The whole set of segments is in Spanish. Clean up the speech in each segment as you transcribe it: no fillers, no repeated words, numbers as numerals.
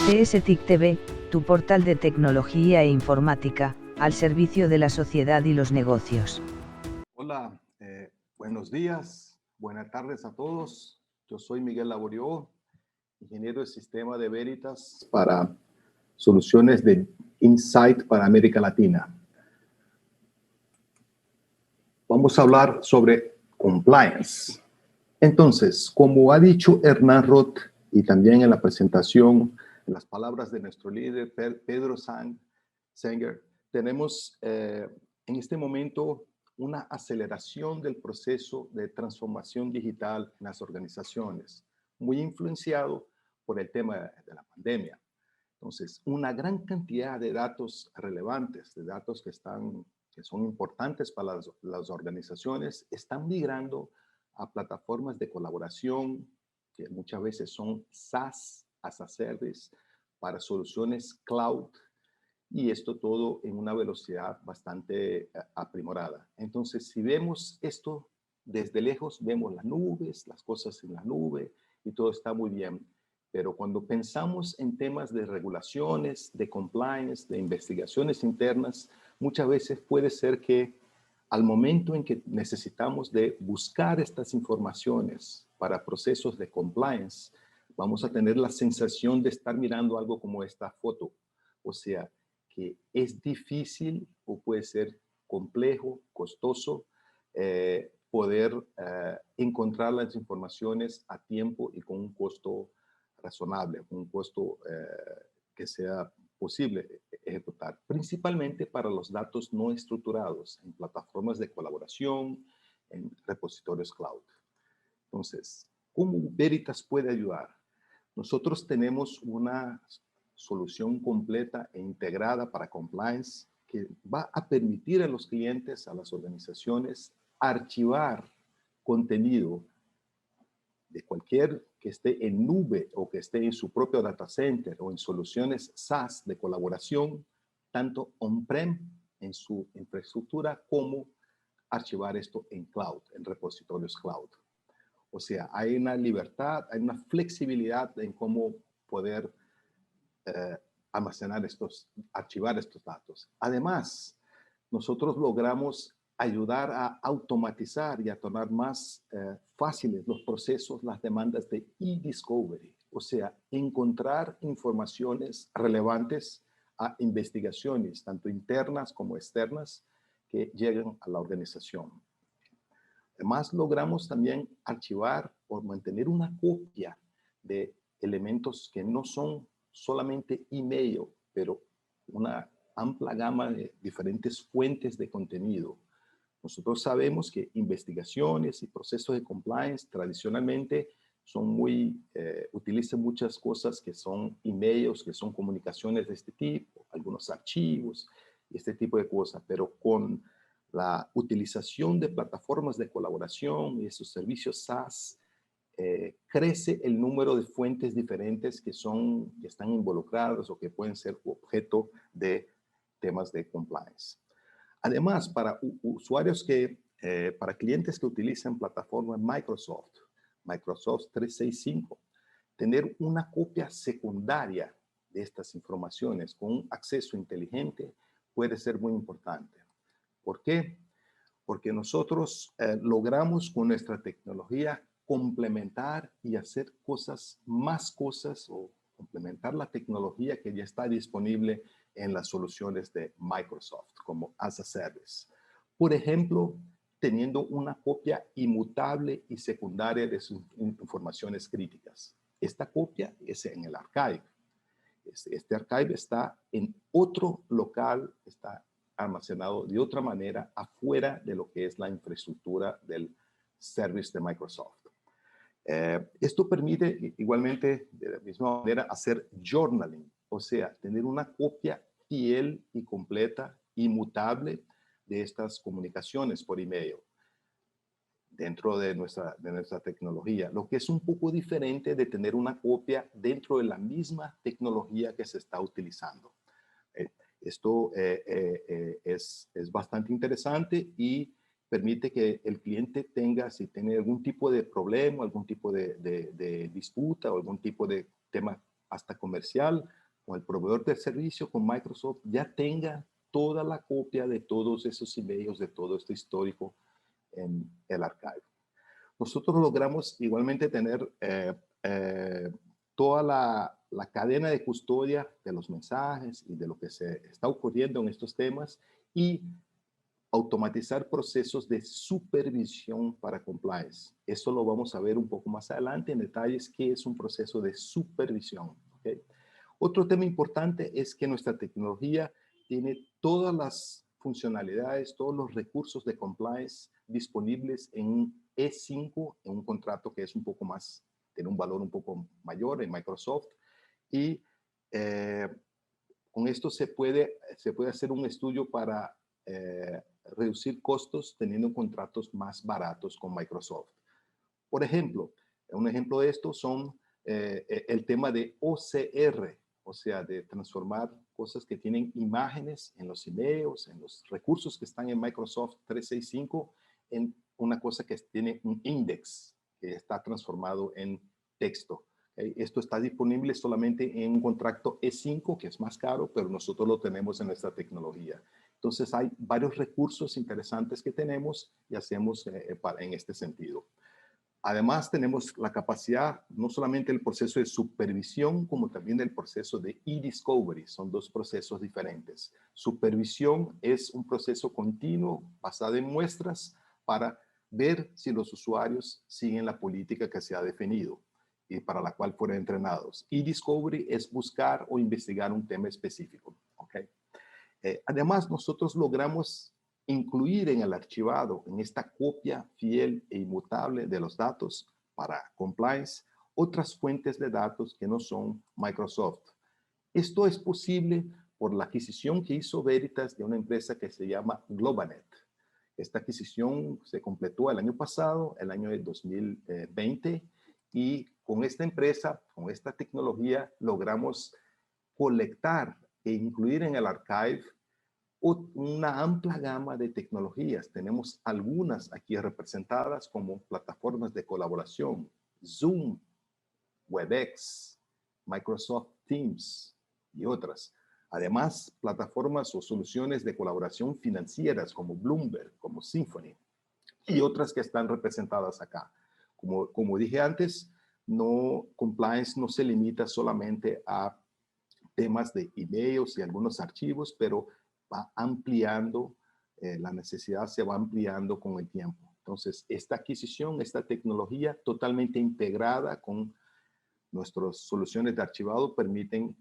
TSTIC TV, tu portal de tecnología e informática, al servicio de la sociedad y los negocios. Hola, buenos días, buenas tardes a todos. Yo soy Miguel Laborió, ingeniero de sistema de Veritas para soluciones de Insight para América Latina. Vamos a hablar sobre compliance. Entonces, como ha dicho Hernán Roth y también en la presentación, en las palabras de nuestro líder Pedro Sanger, tenemos en este momento una aceleración del proceso de transformación digital en las organizaciones, muy influenciado por el tema de la pandemia. Entonces, una gran cantidad de datos relevantes, de datos que son importantes para las organizaciones, están migrando a plataformas de colaboración que muchas veces son SaaS, as a Service, para soluciones cloud, y esto todo en una velocidad bastante aprimorada. Entonces, si vemos esto desde lejos, vemos las nubes, las cosas en la nube, y todo está muy bien. Pero cuando pensamos en temas de regulaciones, de compliance, de investigaciones internas, muchas veces puede ser que al momento en que necesitamos de buscar estas informaciones para procesos de compliance, vamos a tener la sensación de estar mirando algo como esta foto. O sea, que es difícil o puede ser complejo, costoso, poder encontrar las informaciones a tiempo y con un costo razonable, con un costo que sea posible ejecutar, principalmente para los datos no estructurados en plataformas de colaboración, en repositorios cloud. Entonces, ¿cómo Veritas puede ayudar? Nosotros tenemos una solución completa e integrada para compliance que va a permitir a los clientes, a las organizaciones, archivar contenido de cualquier que esté en nube o que esté en su propio data center o en soluciones SaaS de colaboración, tanto on-prem en su infraestructura como archivar esto en cloud, en repositorios cloud. O sea, hay una libertad, hay una flexibilidad en cómo poder archivar estos datos. Además, nosotros logramos ayudar a automatizar y a tornar más fáciles los procesos, las demandas de e-discovery, o sea, encontrar informaciones relevantes a investigaciones, tanto internas como externas, que llegan a la organización. Además, logramos también archivar o mantener una copia de elementos que no son solamente email, pero una amplia gama de diferentes fuentes de contenido. Nosotros sabemos que investigaciones y procesos de compliance tradicionalmente utilizan muchas cosas que son emails, que son comunicaciones de este tipo, algunos archivos, este tipo de cosas, pero con la utilización de plataformas de colaboración y esos servicios SaaS, crece el número de fuentes diferentes que están involucradas o que pueden ser objeto de temas de compliance. Además, para usuarios para clientes que utilizan plataforma Microsoft 365, tener una copia secundaria de estas informaciones con un acceso inteligente puede ser muy importante. ¿Por qué? Porque nosotros logramos con nuestra tecnología complementar y hacer más cosas o complementar la tecnología que ya está disponible en las soluciones de Microsoft como as a Service. Por ejemplo, teniendo una copia inmutable y secundaria de sus informaciones críticas. Esta copia es en el archive. Este archive está en otro local, está almacenado de otra manera afuera de lo que es la infraestructura del service de Microsoft. Esto permite igualmente, de la misma manera, hacer journaling, o sea, tener una copia fiel y completa, inmutable, de estas comunicaciones por email dentro de nuestra tecnología, lo que es un poco diferente de tener una copia dentro de la misma tecnología que se está utilizando. Esto es bastante interesante y permite que el cliente si tiene algún tipo de problema, algún tipo de disputa o algún tipo de tema hasta comercial, o el proveedor del servicio con Microsoft ya tenga toda la copia de todos esos emails, de todo este histórico en el archive. Nosotros logramos igualmente tener toda la cadena de custodia de los mensajes y de lo que se está ocurriendo en estos temas y automatizar procesos de supervisión para compliance. Eso lo vamos a ver un poco más adelante en detalles, qué es un proceso de supervisión. ¿Okay? Otro tema importante es que nuestra tecnología tiene todas las funcionalidades, todos los recursos de compliance disponibles en un E5, en un contrato que es un poco más, tiene un valor un poco mayor en Microsoft. Y con esto se puede hacer un estudio para reducir costos teniendo contratos más baratos con Microsoft. Por ejemplo, un ejemplo de esto son el tema de OCR, o sea, de transformar cosas que tienen imágenes en los emails, en los recursos que están en Microsoft 365, en una cosa que tiene un index, que está transformado en texto. Esto está disponible solamente en un contrato E5, que es más caro, pero nosotros lo tenemos en nuestra tecnología. Entonces hay varios recursos interesantes que tenemos y hacemos en este sentido. Además, tenemos la capacidad, no solamente el proceso de supervisión, como también el proceso de e-discovery. Son dos procesos diferentes. Supervisión es un proceso continuo basado en muestras para ver si los usuarios siguen la política que se ha definido y para la cual fueron entrenados. E-discovery es buscar o investigar un tema específico. ¿Okay? Además, nosotros logramos incluir en el archivado, en esta copia fiel e inmutable de los datos para compliance, otras fuentes de datos que no son Microsoft. Esto es posible por la adquisición que hizo Veritas de una empresa que se llama Globanet. Esta adquisición se completó el año pasado, el año de 2020, y con esta empresa, con esta tecnología, logramos colectar e incluir en el archive una amplia gama de tecnologías. Tenemos algunas aquí representadas como plataformas de colaboración, Zoom, Webex, Microsoft Teams y otras. Además, plataformas o soluciones de colaboración financieras como Bloomberg, como Symphony y otras que están representadas acá. Como dije antes, compliance no se limita solamente a temas de emails y algunos archivos, pero va ampliando, la necesidad se va ampliando con el tiempo. Entonces, esta adquisición, esta tecnología totalmente integrada con nuestras soluciones de archivado permiten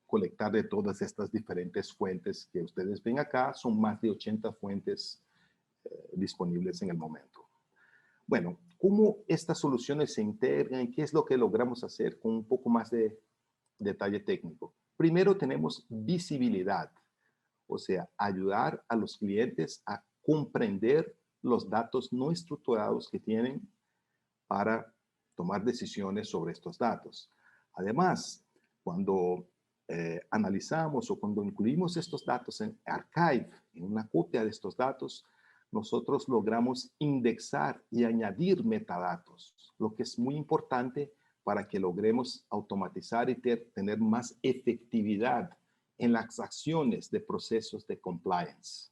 colectar de todas estas diferentes fuentes que ustedes ven acá. Son más de 80 fuentes disponibles en el momento. Bueno, ¿cómo estas soluciones se integran? ¿Qué es lo que logramos hacer con un poco más de detalle técnico? Primero tenemos visibilidad, o sea, ayudar a los clientes a comprender los datos no estructurados que tienen para tomar decisiones sobre estos datos. Además, cuando analizamos o cuando incluimos estos datos en Archive, en una copia de estos datos, nosotros logramos indexar y añadir metadatos, lo que es muy importante para que logremos automatizar y tener más efectividad en las acciones de procesos de compliance,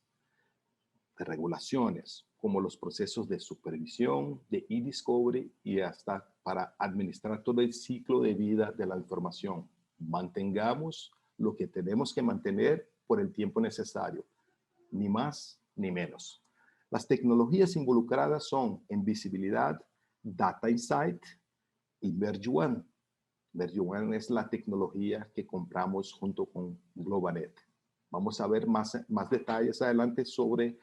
de regulaciones, como los procesos de supervisión, de e-discovery y hasta para administrar todo el ciclo de vida de la información. Mantengamos lo que tenemos que mantener por el tiempo necesario, ni más ni menos. Las tecnologías involucradas son en visibilidad, Data Insight y Merge One. Merge One es la tecnología que compramos junto con Globanet. Vamos a ver más detalles adelante sobre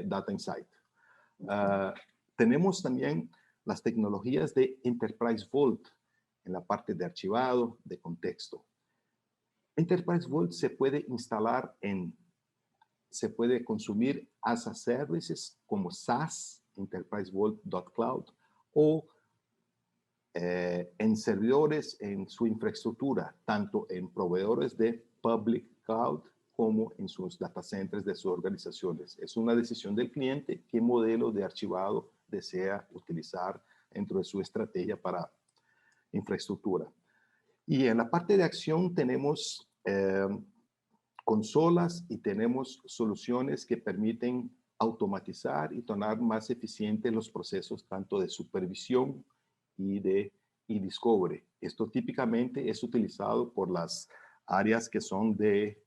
Data Insight. Tenemos también las tecnologías de Enterprise Vault en la parte de archivado, de contexto. Enterprise Vault se puede instalar se puede consumir as a services como SaaS, enterprisevault.cloud, o en servidores en su infraestructura, tanto en proveedores de public cloud como en sus data centers de sus organizaciones. Es una decisión del cliente qué modelo de archivado desea utilizar dentro de su estrategia para infraestructura. Y en la parte de acción tenemos consolas y tenemos soluciones que permiten automatizar y tornar más eficientes los procesos tanto de supervisión y de discovery. Esto típicamente es utilizado por las áreas que son de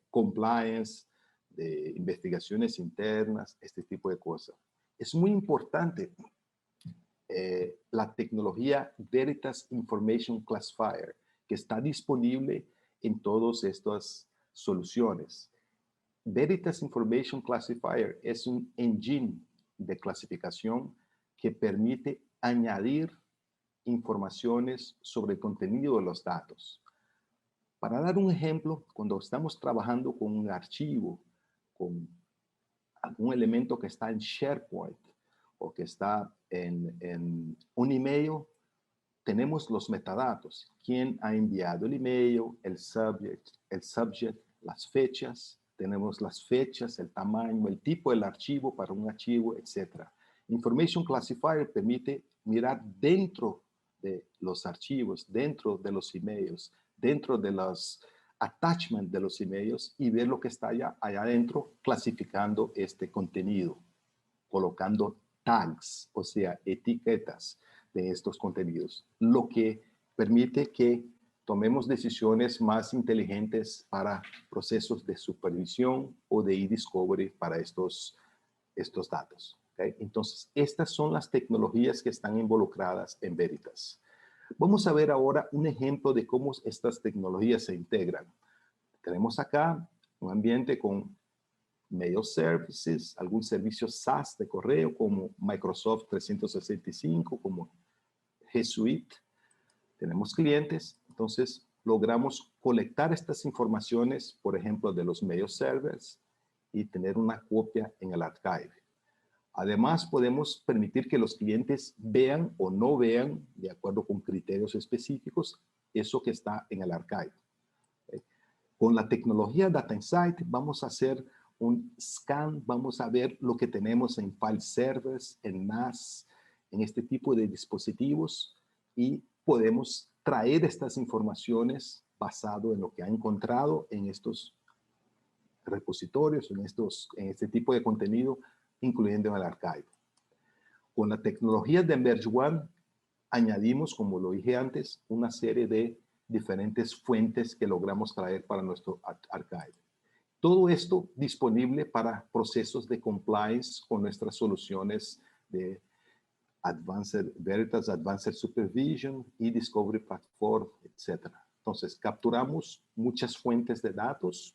compliance, de investigaciones internas, este tipo de cosas. Es muy importante la tecnología Veritas Information Classifier, que está disponible en todas estas soluciones. Veritas Information Classifier es un engine de clasificación que permite añadir informaciones sobre el contenido de los datos. Para dar un ejemplo, cuando estamos trabajando con un archivo, con algún elemento que está en SharePoint o que está en un email, tenemos los metadatos. ¿Quién ha enviado el email? El subject, las fechas. Tenemos las fechas, el tamaño, el tipo del archivo para un archivo, etc. Information Classifier permite mirar dentro de los archivos, dentro de los emails, dentro de los attachments de los emails y ver lo que está allá adentro, clasificando este contenido, colocando tags, o sea, etiquetas de estos contenidos, lo que permite que tomemos decisiones más inteligentes para procesos de supervisión o de e-discovery para estos datos. ¿Okay? Entonces, estas son las tecnologías que están involucradas en Veritas. Vamos a ver ahora un ejemplo de cómo estas tecnologías se integran. Tenemos acá un ambiente con mail services, algún servicio SaaS de correo como Microsoft 365, como G Suite. Tenemos clientes, entonces logramos colectar estas informaciones, por ejemplo, de los mail servers y tener una copia en el archive. Además, podemos permitir que los clientes vean o no vean, de acuerdo con criterios específicos, eso que está en el archive. Con la tecnología Data Insight vamos a hacer un scan, vamos a ver lo que tenemos en file servers, en NAS, en este tipo de dispositivos y podemos traer estas informaciones basado en lo que ha encontrado en estos repositorios, en este tipo de contenido, incluyendo en el archive. Con la tecnología de Emerge One añadimos, como lo dije antes, una serie de diferentes fuentes que logramos traer para nuestro archive. Todo esto disponible para procesos de compliance con nuestras soluciones de Veritas Advanced Supervision y Discovery Platform, etc. Entonces, capturamos muchas fuentes de datos,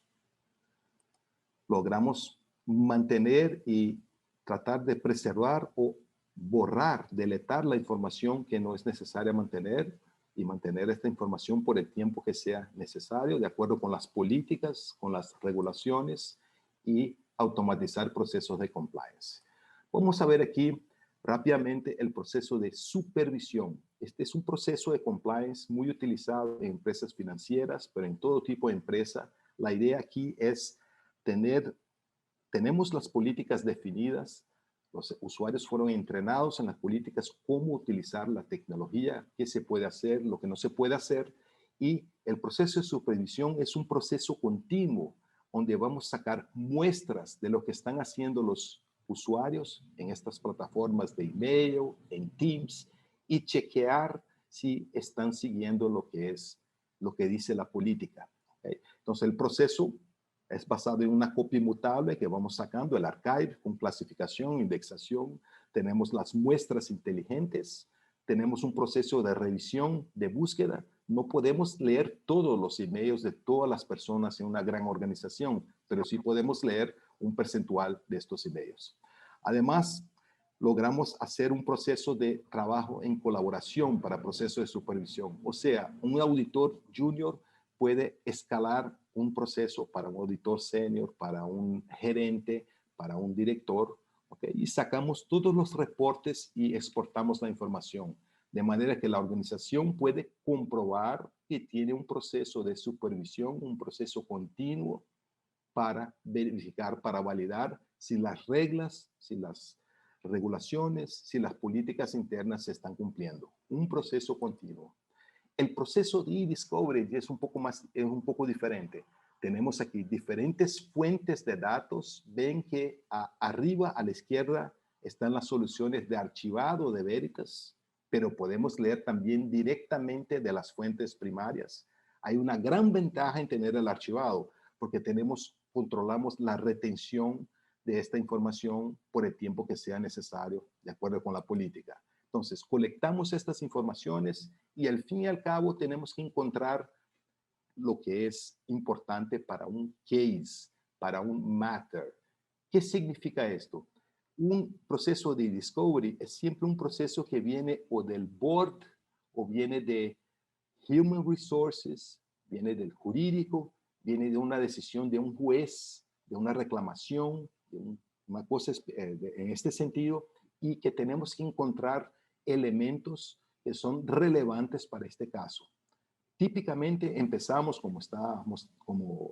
logramos mantener y tratar de preservar o borrar, deletar la información que no es necesaria mantener y mantener esta información por el tiempo que sea necesario, de acuerdo con las políticas, con las regulaciones y automatizar procesos de compliance. Vamos a ver aquí rápidamente el proceso de supervisión. Este es un proceso de compliance muy utilizado en empresas financieras, pero en todo tipo de empresa. La idea aquí es tenemos las políticas definidas, los usuarios fueron entrenados en las políticas, cómo utilizar la tecnología, qué se puede hacer, lo que no se puede hacer, y el proceso de supervisión es un proceso continuo, donde vamos a sacar muestras de lo que están haciendo los usuarios en estas plataformas de email, en Teams, y chequear si están siguiendo lo que dice la política. ¿Okay? Entonces, el proceso es basado en una copia inmutable que vamos sacando el archive con clasificación, indexación. Tenemos las muestras inteligentes. Tenemos un proceso de revisión, de búsqueda. No podemos leer todos los emails de todas las personas en una gran organización, pero sí podemos leer un percentual de estos emails. Además, logramos hacer un proceso de trabajo en colaboración para proceso de supervisión. O sea, un auditor junior puede escalar un proceso para un auditor senior, para un gerente, para un director, ¿okay? Y sacamos todos los reportes y exportamos la información, de manera que la organización puede comprobar que tiene un proceso de supervisión, un proceso continuo para verificar, para validar si las reglas, si las regulaciones, si las políticas internas se están cumpliendo. Un proceso continuo. el proceso de e-discovery es es un poco diferente. Tenemos aquí diferentes fuentes de datos. Ven que arriba a la izquierda están las soluciones de archivado de Veritas, pero podemos leer también directamente de las fuentes primarias. Hay una gran ventaja en tener el archivado, porque controlamos la retención de esta información por el tiempo que sea necesario, de acuerdo con la política. Entonces, colectamos estas informaciones y al fin y al cabo tenemos que encontrar lo que es importante para un case, para un matter. ¿Qué significa esto? Un proceso de discovery es siempre un proceso que viene o del board o viene de human resources, viene del jurídico, viene de una decisión de un juez, de una reclamación, de una cosa en este sentido, y que tenemos que encontrar elementos que son relevantes para este caso. Típicamente empezamos, como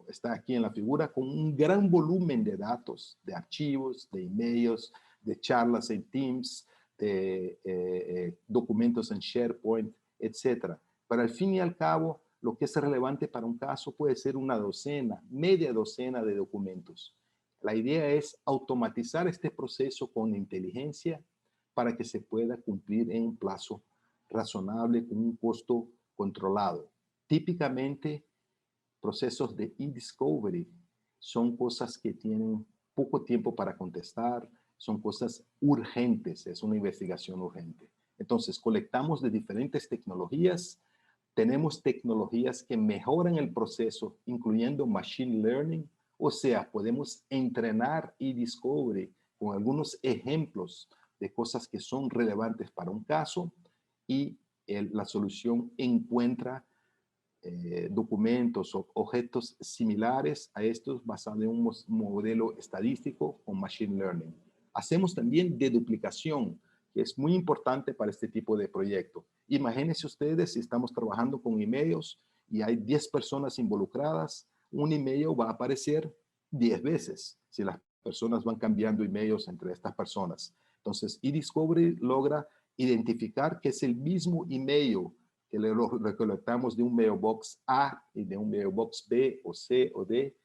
está aquí en la figura, con un gran volumen de datos, de archivos, de emails, de charlas en Teams, de documentos en SharePoint, etc. Pero al fin y al cabo, lo que es relevante para un caso puede ser una docena, media docena de documentos. La idea es automatizar este proceso con inteligencia para que se pueda cumplir en un plazo razonable con un costo controlado. Típicamente, procesos de e-discovery son cosas que tienen poco tiempo para contestar, son cosas urgentes, es una investigación urgente. Entonces, colectamos de diferentes tecnologías, tenemos tecnologías que mejoran el proceso, incluyendo machine learning, o sea, podemos entrenar e-discovery con algunos ejemplos de cosas que son relevantes para un caso y la solución encuentra documentos o objetos similares a estos basados en un modelo estadístico con machine learning. Hacemos también deduplicación, que es muy importante para este tipo de proyecto. Imagínense ustedes si estamos trabajando con emails y hay 10 personas involucradas, un email va a aparecer 10 veces si las personas van cambiando emails entre estas personas. Entonces, eDiscovery logra identificar que es el mismo email que lo recolectamos de un mailbox A y de un mailbox B o C o D.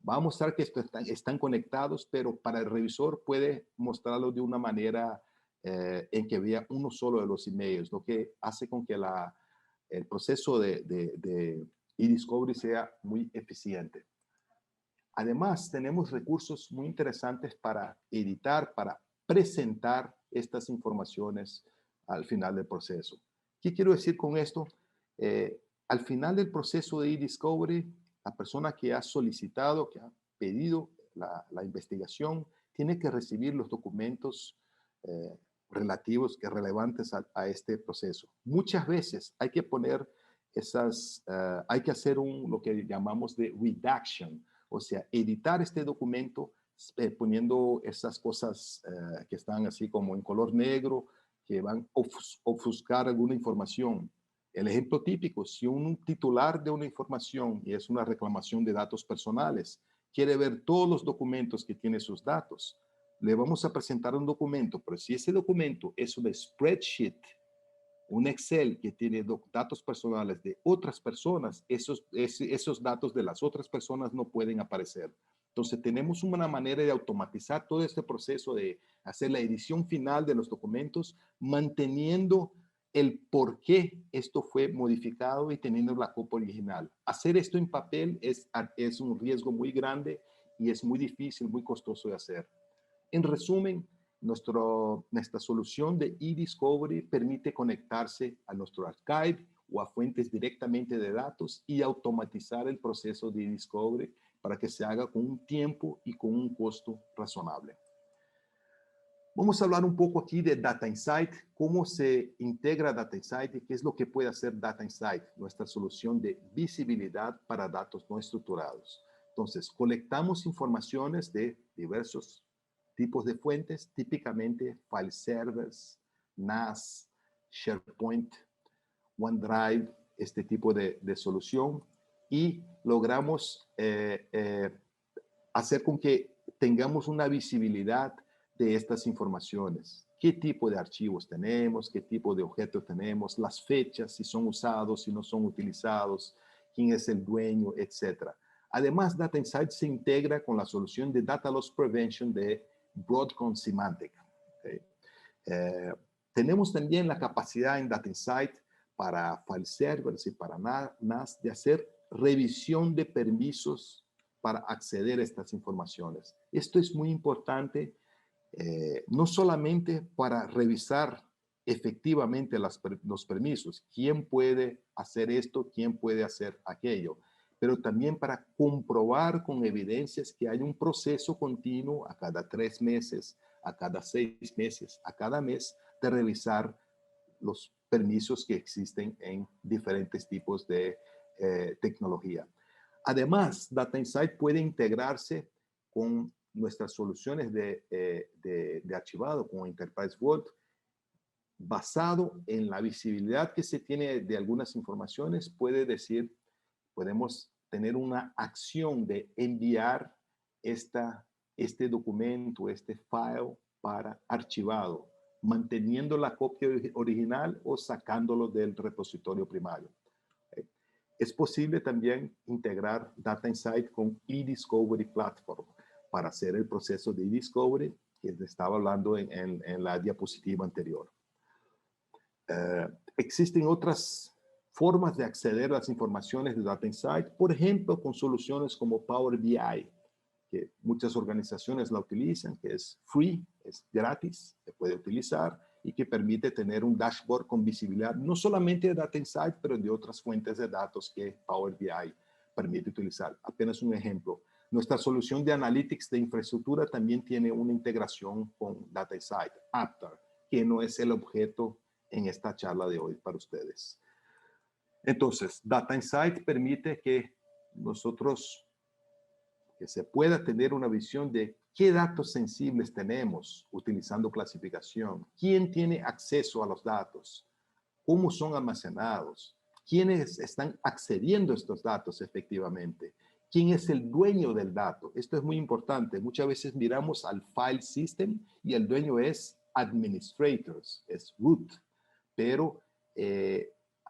Va a mostrar que están conectados, pero para el revisor puede mostrarlo de una manera en que vea uno solo de los emails, lo que hace con que el proceso de eDiscovery sea muy eficiente. Además, tenemos recursos muy interesantes para editar, para presentar estas informaciones al final del proceso. ¿Qué quiero decir con esto? Al final del proceso de e-discovery, la persona que ha solicitado, que ha pedido la investigación, tiene que recibir los documentos relativos, relevantes a este proceso. Muchas veces hay que poner hay que hacer lo que llamamos de redaction, o sea, editar este documento poniendo esas cosas que están así como en color negro, que van a ofuscar alguna información. El ejemplo típico, si un titular de una información, y es una reclamación de datos personales, quiere ver todos los documentos que tiene sus datos, le vamos a presentar un documento, pero si ese documento es un spreadsheet, un Excel que tiene datos personales de otras personas, esos datos de las otras personas no pueden aparecer. Entonces tenemos una manera de automatizar todo este proceso de hacer la edición final de los documentos, manteniendo el por qué esto fue modificado y teniendo la copia original. Hacer esto en papel es un riesgo muy grande y es muy difícil, muy costoso de hacer. En resumen, nuestra solución de eDiscovery permite conectarse a nuestro archive o a fuentes directamente de datos y automatizar el proceso de eDiscovery para que se haga con un tiempo y con un costo razonable. Vamos a hablar un poco aquí de Data Insight, cómo se integra Data Insight y qué es lo que puede hacer Data Insight, nuestra solución de visibilidad para datos no estructurados. Entonces, colectamos informaciones de diversos tipos de fuentes, típicamente file servers, NAS, SharePoint, OneDrive, este tipo de solución, y logramos hacer con que tengamos una visibilidad de estas informaciones. qué tipo de archivos tenemos, qué tipo de objetos tenemos, las fechas, si son usados, si no son utilizados, quién es el dueño, etc. Además, Data Insight se integra con la solución de Data Loss Prevention de Broadcom Symantec. ¿Okay? Tenemos también la capacidad en Data Insight para file servers y para NAS de hacer revisión de permisos para acceder a estas informaciones. Esto es muy importante, no solamente para revisar efectivamente los permisos, quién puede hacer esto, quién puede hacer aquello, pero también para comprobar con evidencias que hay un proceso continuo a cada 3 meses, a cada 6 meses, a cada mes, de revisar los permisos que existen en diferentes tipos de tecnología. Además, Data Insight puede integrarse con nuestras soluciones de archivado, como Enterprise Vault, basado en la visibilidad que se tiene de algunas informaciones. Podemos tener una acción de enviar este documento, este file para archivado, manteniendo la copia original o sacándolo del repositorio primario. Es posible también integrar Data Insight con eDiscovery Platform para hacer el proceso de eDiscovery que estaba hablando en la diapositiva anterior. Existen otras formas de acceder a las informaciones de Data Insight, por ejemplo, con soluciones como Power BI, que muchas organizaciones la utilizan, que es free, es gratis, se puede utilizar y que permite tener un dashboard con visibilidad no solamente de Data Insight, pero de otras fuentes de datos que Power BI permite utilizar. Apenas un ejemplo. Nuestra solución de Analytics de infraestructura también tiene una integración con Data Insight, Aptar, que no es el objeto en esta charla de hoy para ustedes. Entonces, Data Insight permite que se pueda tener una visión de qué datos sensibles tenemos utilizando clasificación, quién tiene acceso a los datos, cómo son almacenados, quiénes están accediendo a estos datos efectivamente, quién es el dueño del dato. Esto es muy importante. Muchas veces miramos al file system y el dueño es administrators, es root, pero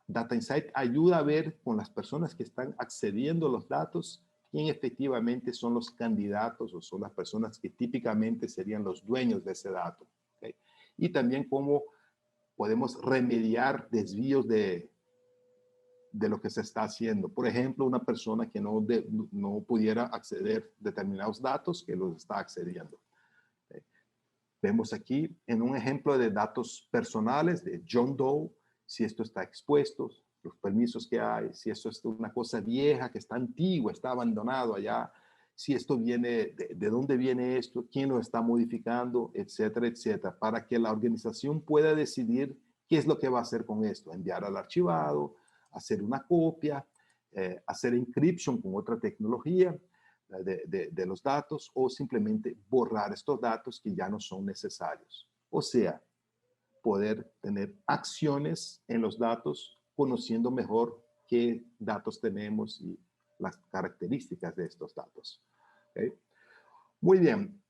Data Insight ayuda a ver con las personas que están accediendo a los datos quién efectivamente son los candidatos o son las personas que típicamente serían los dueños de ese dato. ¿Okay? Y también cómo podemos remediar desvíos de lo que se está haciendo. Por ejemplo, una persona que no pudiera acceder a determinados datos que los está accediendo. ¿Okay? Vemos aquí en un ejemplo de datos personales de John Doe, si esto está expuesto, los permisos que hay, si esto es una cosa vieja, que está antigua, está abandonado allá, si esto viene, de dónde viene esto, quién lo está modificando, etcétera, etcétera, para que la organización pueda decidir qué es lo que va a hacer con esto, enviar al archivado, hacer una copia, hacer encryption con otra tecnología de los datos o simplemente borrar estos datos que ya no son necesarios. O sea, poder tener acciones en los datos conociendo mejor qué datos tenemos y las características de estos datos. ¿Okay? Muy bien.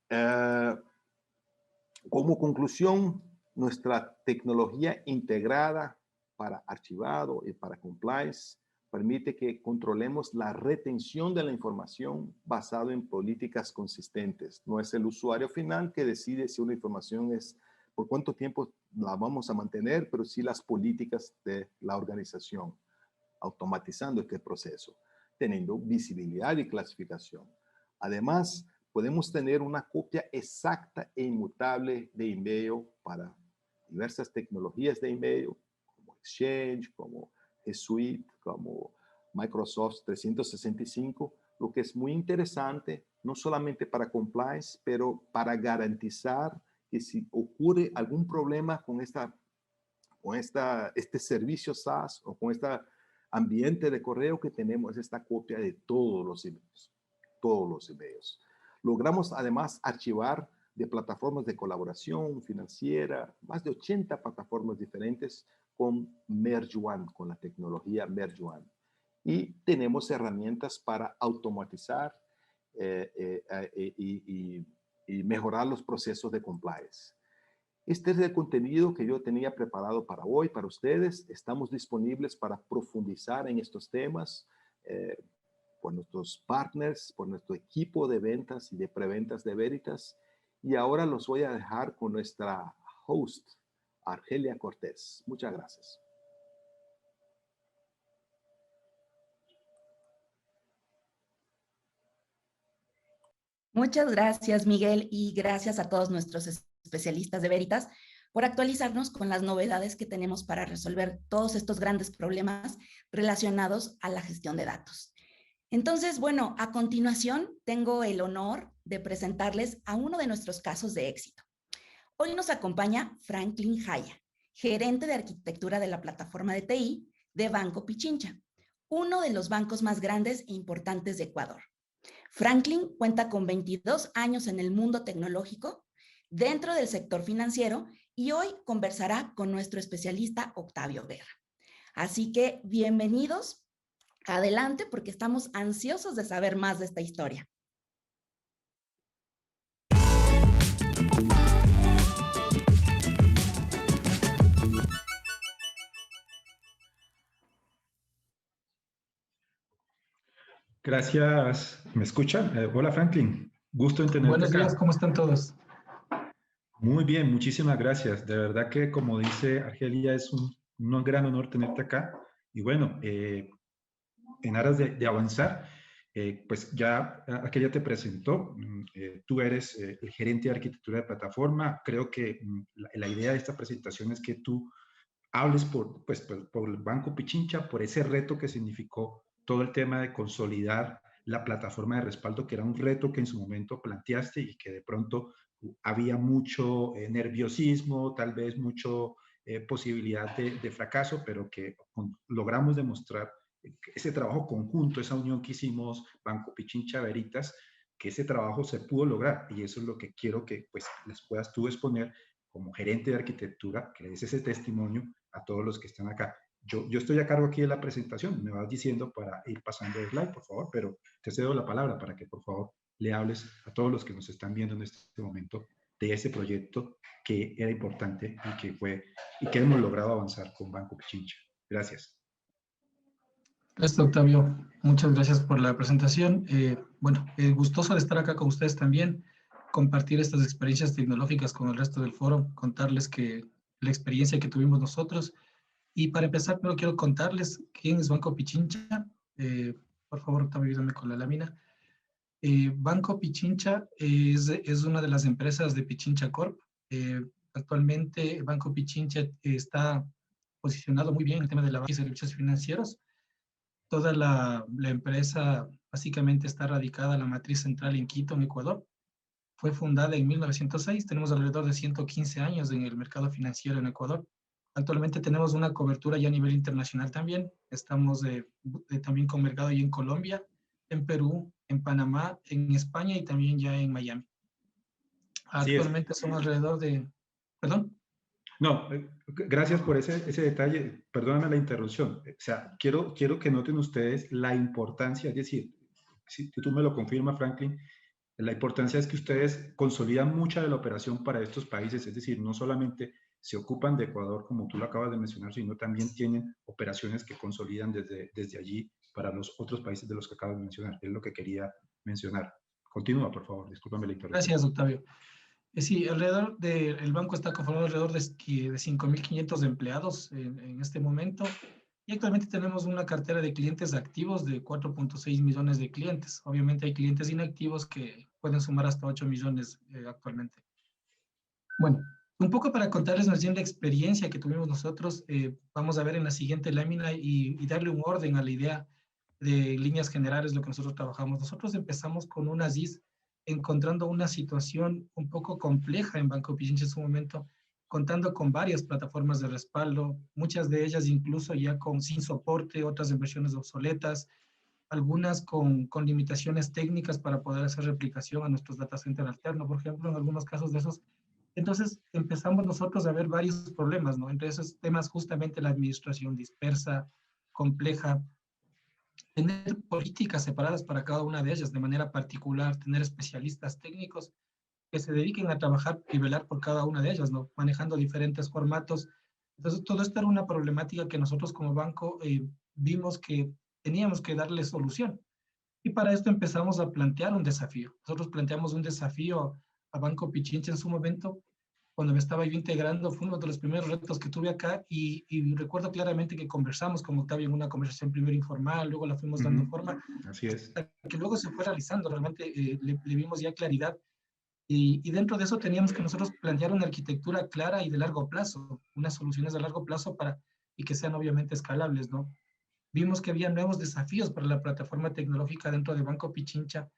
Como conclusión, nuestra tecnología integrada para archivado y para compliance permite que controlemos la retención de la información basado en políticas consistentes. No es el usuario final que decide si una información es por cuánto tiempo la vamos a mantener, pero sí las políticas de la organización, automatizando este proceso, teniendo visibilidad y clasificación. Además, podemos tener una copia exacta e inmutable de email para diversas tecnologías de email, como Exchange, como G Suite, como Microsoft 365, lo que es muy interesante, no solamente para compliance, pero para garantizar que si ocurre algún problema con este servicio SaaS o con este ambiente de correo que tenemos, esta copia de todos los emails. Todos los emails. Logramos además archivar de plataformas de colaboración financiera, más de 80 plataformas diferentes con MergeOne, con la tecnología MergeOne. Y tenemos herramientas para automatizar y mejorar los procesos de compliance. Este es el contenido que yo tenía preparado para hoy, para ustedes. Estamos disponibles para profundizar en estos temas por nuestros partners, por nuestro equipo de ventas y de preventas de Veritas. Y ahora los voy a dejar con nuestra host, Argelia Cortés. Muchas gracias. Muchas gracias, Miguel, y gracias a todos nuestros especialistas de Veritas por actualizarnos con las novedades que tenemos para resolver todos estos grandes problemas relacionados a la gestión de datos. Entonces, bueno, a continuación tengo el honor de presentarles a uno de nuestros casos de éxito. Hoy nos acompaña Franklin Jaya, gerente de arquitectura de la plataforma de TI de Banco Pichincha, uno de los bancos más grandes e importantes de Ecuador. Franklin cuenta con 22 años en el mundo tecnológico, dentro del sector financiero, y hoy conversará con nuestro especialista Octavio Guerra. Así que bienvenidos, adelante, porque estamos ansiosos de saber más de esta historia. Gracias. ¿Me escuchan? Hola, Franklin. Gusto en tenerte Buenos acá. días, ¿cómo están todos? Muy bien, muchísimas gracias. De verdad que, como dice Argelia, es un gran honor tenerte acá. Y bueno, en aras de avanzar, pues ya Argelia te presentó. Tú eres el gerente de arquitectura de plataforma. Creo que la idea de esta presentación es que tú hables por el Banco Pichincha, por ese reto que significó todo el tema de consolidar la plataforma de respaldo, que era un reto que en su momento planteaste y que de pronto había mucho nerviosismo, tal vez mucho posibilidad de fracaso, pero que logramos demostrar ese trabajo conjunto, esa unión que hicimos Banco Pichincha Veritas, que ese trabajo se pudo lograr, y eso es lo que quiero que pues les puedas tú exponer como gerente de arquitectura, que le des ese testimonio a todos los que están acá. Yo estoy a cargo aquí de la presentación, me vas diciendo para ir pasando el slide, por favor, pero te cedo la palabra para que, por favor, le hables a todos los que nos están viendo en este momento de ese proyecto que era importante y que hemos logrado avanzar con Banco Pichincha. Gracias. Gracias, Octavio. Muchas gracias por la presentación. Gustoso de estar acá con ustedes también, compartir estas experiencias tecnológicas con el resto del foro, contarles que la experiencia que tuvimos nosotros. Y para empezar, primero quiero contarles quién es Banco Pichincha. Por favor, Octavio, ayúdame con la lámina. Banco Pichincha es una de las empresas de Pichincha Corp. Actualmente, Banco Pichincha está posicionado muy bien en el tema de la banca y servicios financieros. Toda la empresa básicamente está radicada, la matriz central en Quito, en Ecuador. Fue fundada en 1906, tenemos alrededor de 115 años en el mercado financiero en Ecuador. Actualmente tenemos una cobertura ya a nivel internacional también. Estamos también con mercado ya en Colombia, en Perú, en Panamá, en España y también ya en Miami. Actualmente son alrededor de... ¿Perdón? No, gracias por ese detalle. Perdóname la interrupción. O sea, quiero que noten ustedes la importancia, es decir, si tú me lo confirmas, Franklin, la importancia es que ustedes consolidan mucha de la operación para estos países, es decir, no solamente se ocupan de Ecuador, como tú lo acabas de mencionar, sino también tienen operaciones que consolidan desde allí para los otros países de los que acabas de mencionar. Es lo que quería mencionar. Continúa, por favor. Discúlpame la interrupción. Gracias, Octavio. Sí, el banco está conformado alrededor de 5.500 empleados en este momento y actualmente tenemos una cartera de clientes activos de 4.6 millones de clientes. Obviamente hay clientes inactivos que pueden sumar hasta 8 millones actualmente. Bueno, un poco para contarles más bien la experiencia que tuvimos nosotros, vamos a ver en la siguiente lámina y darle un orden a la idea de líneas generales, lo que nosotros trabajamos. Nosotros empezamos con una ZIS encontrando una situación un poco compleja en Banco Pichincha en su momento, contando con varias plataformas de respaldo, muchas de ellas incluso ya sin soporte, otras en versiones obsoletas, algunas con limitaciones técnicas para poder hacer replicación a nuestros data center alternos, por ejemplo, en algunos casos de esos. Entonces empezamos nosotros a ver varios problemas, ¿no? Entre esos temas justamente la administración dispersa, compleja, tener políticas separadas para cada una de ellas de manera particular, tener especialistas técnicos que se dediquen a trabajar y velar por cada una de ellas, ¿no? Manejando diferentes formatos. Entonces, todo esto era una problemática que nosotros como banco vimos que teníamos que darle solución. Y para esto empezamos a plantear un desafío. Nosotros planteamos un desafío a Banco Pichincha en su momento, cuando me estaba yo integrando, fue uno de los primeros retos que tuve acá y recuerdo claramente que conversamos con Octavio en una conversación primero informal, luego la fuimos dando forma, Así es. que luego se fue realizando, realmente le vimos ya claridad y dentro de eso teníamos que nosotros plantear una arquitectura clara y de largo plazo, unas soluciones de largo plazo y que sean obviamente escalables, ¿no? Vimos que había nuevos desafíos para la plataforma tecnológica dentro de Banco Pichincha,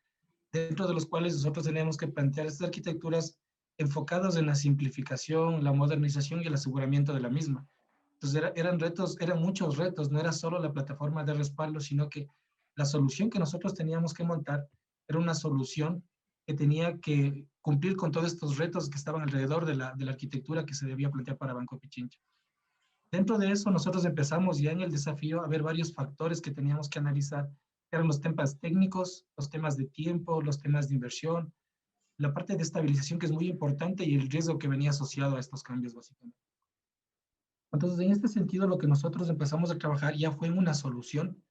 dentro de los cuales nosotros teníamos que plantear estas arquitecturas enfocadas en la simplificación, la modernización y el aseguramiento de la misma. Entonces eran retos, eran muchos retos, no era solo la plataforma de respaldo, sino que la solución que nosotros teníamos que montar era una solución que tenía que cumplir con todos estos retos que estaban alrededor de la arquitectura que se debía plantear para Banco Pichincha. Dentro de eso, nosotros empezamos ya en el desafío a ver varios factores que teníamos que analizar. Eran los temas técnicos, los temas de tiempo, los temas de inversión, la parte de estabilización que es muy importante y el riesgo que venía asociado a estos cambios, básicamente. Entonces, en este sentido, lo que nosotros empezamos a trabajar ya fue en una solución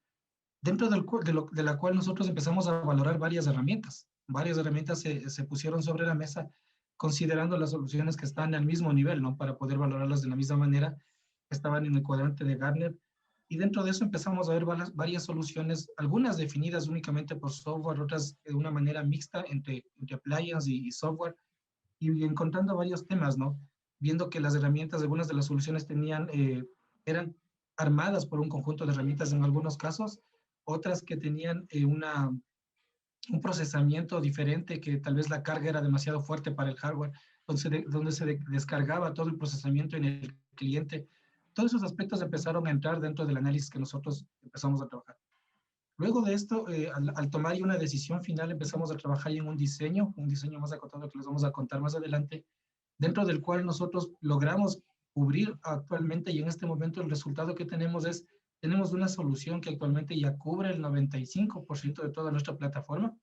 dentro de la cual nosotros empezamos a valorar varias herramientas. Varias herramientas se pusieron sobre la mesa considerando las soluciones que están al mismo nivel, ¿no? Para poder valorarlas de la misma manera que estaban en el cuadrante de Gartner. Y dentro de eso empezamos a ver varias soluciones, algunas definidas únicamente por software, otras de una manera mixta entre appliance y software, y encontrando varios temas, ¿no? Viendo que las herramientas, algunas de las soluciones eran armadas por un conjunto de herramientas en algunos casos, otras que tenían un procesamiento diferente, que tal vez la carga era demasiado fuerte para el hardware, donde se descargaba todo el procesamiento en el cliente. Todos esos aspectos empezaron a entrar dentro del análisis que nosotros empezamos a trabajar. Luego de esto, al tomar una decisión final, empezamos a trabajar en un diseño más acotado que les vamos a contar más adelante, dentro del cual nosotros logramos cubrir actualmente, y en este momento el resultado que tenemos una solución que actualmente ya cubre el 95% de toda nuestra plataforma.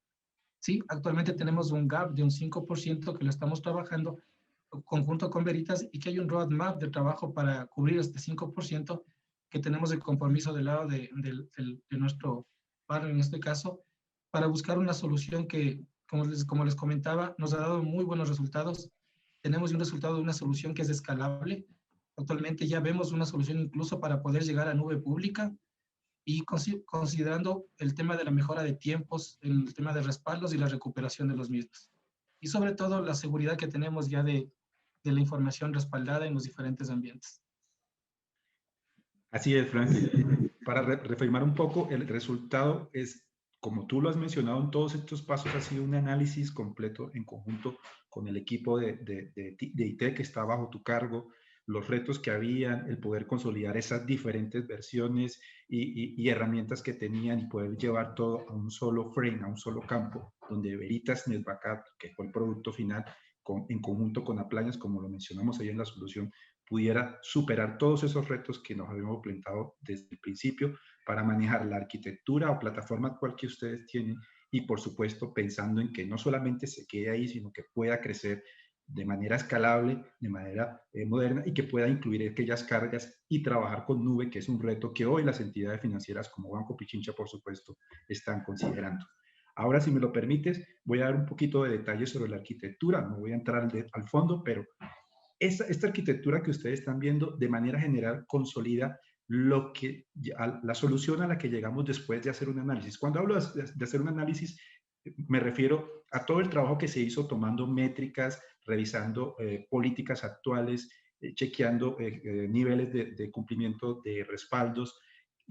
Sí, actualmente tenemos un gap de un 5% que lo estamos trabajando conjunto con Veritas y que hay un roadmap de trabajo para cubrir este 5% que tenemos el compromiso del lado de nuestro partner en este caso, para buscar una solución que, como les comentaba, nos ha dado muy buenos resultados. Tenemos un resultado de una solución que es escalable. Actualmente ya vemos una solución incluso para poder llegar a nube pública y considerando el tema de la mejora de tiempos, el tema de respaldos y la recuperación de los mismos. Y sobre todo la seguridad que tenemos ya de la información respaldada en los diferentes ambientes. Así es, Franklin. Para reafirmar un poco, el resultado es, como tú lo has mencionado en todos estos pasos, ha sido un análisis completo en conjunto con el equipo de IT que está bajo tu cargo, los retos que habían, el poder consolidar esas diferentes versiones y herramientas que tenían y poder llevar todo a un solo frame, a un solo campo, donde Veritas NetBackup, que fue el producto final, en conjunto con Appliance, como lo mencionamos ahí en la solución, pudiera superar todos esos retos que nos habíamos planteado desde el principio para manejar la arquitectura o plataforma actual que ustedes tienen y, por supuesto, pensando en que no solamente se quede ahí, sino que pueda crecer de manera escalable, de manera moderna y que pueda incluir aquellas cargas y trabajar con nube, que es un reto que hoy las entidades financieras como Banco Pichincha, por supuesto, están considerando. Ahora, si me lo permites, voy a dar un poquito de detalles sobre la arquitectura. No voy a entrar al fondo, pero esta arquitectura que ustedes están viendo de manera general consolida la solución a la que llegamos después de hacer un análisis. Cuando hablo de hacer un análisis, me refiero a todo el trabajo que se hizo tomando métricas, revisando políticas actuales, chequeando niveles de cumplimiento de respaldos,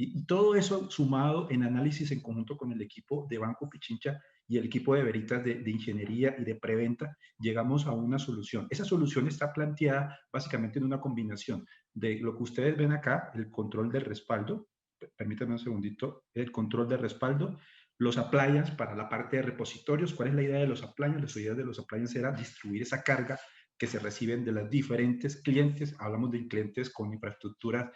y todo eso sumado en análisis en conjunto con el equipo de Banco Pichincha y el equipo de Veritas de ingeniería y de preventa, llegamos a una solución. Esa solución está planteada básicamente en una combinación de lo que ustedes ven acá, el control de respaldo, permítanme un segundito, el control de respaldo, los appliance para la parte de repositorios. ¿Cuál es la idea de los appliance? La idea de los appliance era distribuir esa carga que se reciben de los diferentes clientes. Hablamos de clientes con infraestructuras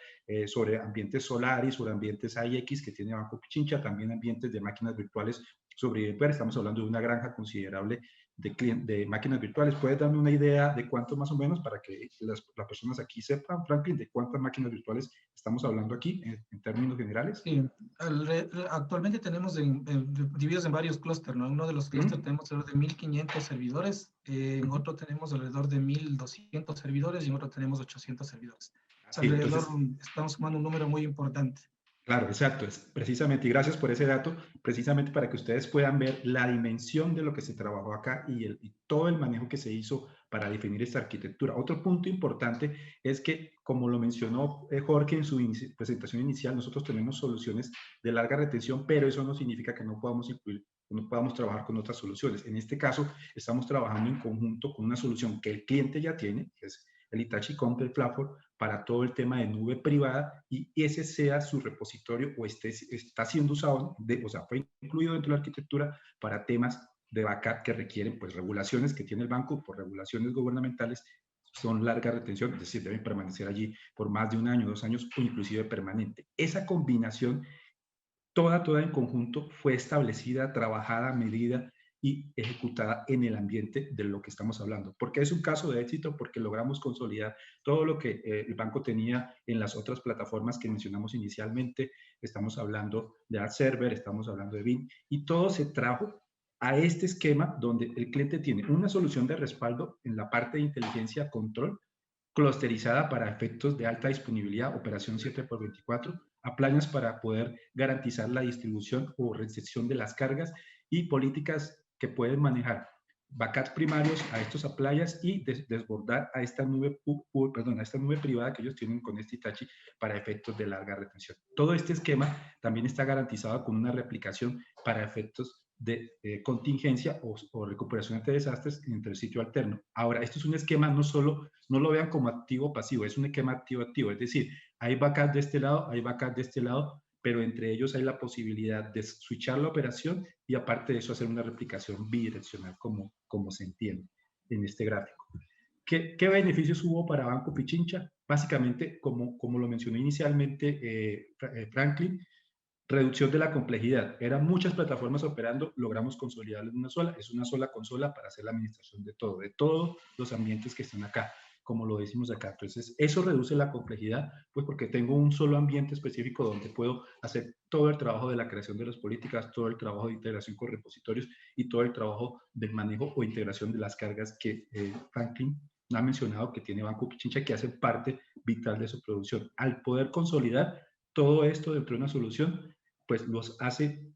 sobre ambientes Solaris, sobre ambientes IX que tiene Banco Pichincha, también ambientes de máquinas virtuales sobre VMware. Estamos hablando de una granja considerable de máquinas virtuales. ¿Puedes darme una idea de cuánto más o menos para que las personas aquí sepan, Franklin, de cuántas máquinas virtuales estamos hablando aquí en términos generales? Sí, actualmente tenemos divididos en varios clústeres, ¿no? En uno de los clústeres tenemos alrededor de 1.500 servidores, en otro tenemos alrededor de 1.200 servidores y en otro tenemos 800 servidores. Sí, Alrededor entonces, estamos sumando un número muy importante. claro, exacto, es precisamente, y gracias por ese dato, precisamente para que ustedes puedan ver la dimensión de lo que se trabajó acá y todo el manejo que se hizo para definir esta arquitectura. Otro punto importante es que, como lo mencionó Jorge en su presentación inicial, nosotros tenemos soluciones de larga retención, pero eso no significa que no podamos incluir, no podamos trabajar con otras soluciones. En este caso, estamos trabajando en conjunto con una solución que el cliente ya tiene, que es el Hitachi Compute Platform, para todo el tema de nube privada, y ese sea su repositorio o está siendo usado, o sea, fue incluido dentro de la arquitectura para temas de backup que requieren pues regulaciones que tiene el banco por regulaciones gubernamentales, son larga retención, es decir, deben permanecer allí por más de 1 año, 2 años o inclusive permanente. Esa combinación, toda en conjunto, fue establecida, trabajada, medida y ejecutada en el ambiente de lo que estamos hablando. ¿Por qué es un caso de éxito? Porque logramos consolidar todo lo que el banco tenía en las otras plataformas que mencionamos inicialmente. Estamos hablando de AdServer, estamos hablando de BIM, y todo se trajo a este esquema donde el cliente tiene una solución de respaldo en la parte de inteligencia control, clusterizada para efectos de alta disponibilidad, operación 7x24, appliance para poder garantizar la distribución o recepción de las cargas, y políticas que pueden manejar backups primarios a estos appliances y desbordar a esta nube, a esta nube privada que ellos tienen con este Hitachi para efectos de larga retención. Todo este esquema también está garantizado con una replicación para efectos de contingencia o recuperación ante desastres entre el sitio alterno. Ahora, esto es un esquema, no lo vean como activo o pasivo, es un esquema activo-activo, es decir, hay backup de este lado, hay backup de este lado, pero entre ellos hay la posibilidad de switchar la operación y aparte de eso hacer una replicación bidireccional como se entiende en este gráfico. ¿Qué beneficios hubo para Banco Pichincha? Básicamente, como lo mencioné inicialmente Franklin, reducción de la complejidad. Eran muchas plataformas operando, logramos consolidarlo en una sola. Es una sola consola para hacer la administración de todos los ambientes que están acá, como lo decimos acá. Entonces, eso reduce la complejidad, pues porque tengo un solo ambiente específico donde puedo hacer todo el trabajo de la creación de las políticas, todo el trabajo de integración con repositorios y todo el trabajo del manejo o integración de las cargas que Franklin ha mencionado que tiene Banco Pichincha, que hacen parte vital de su producción. Al poder consolidar todo esto dentro de una solución, pues los hace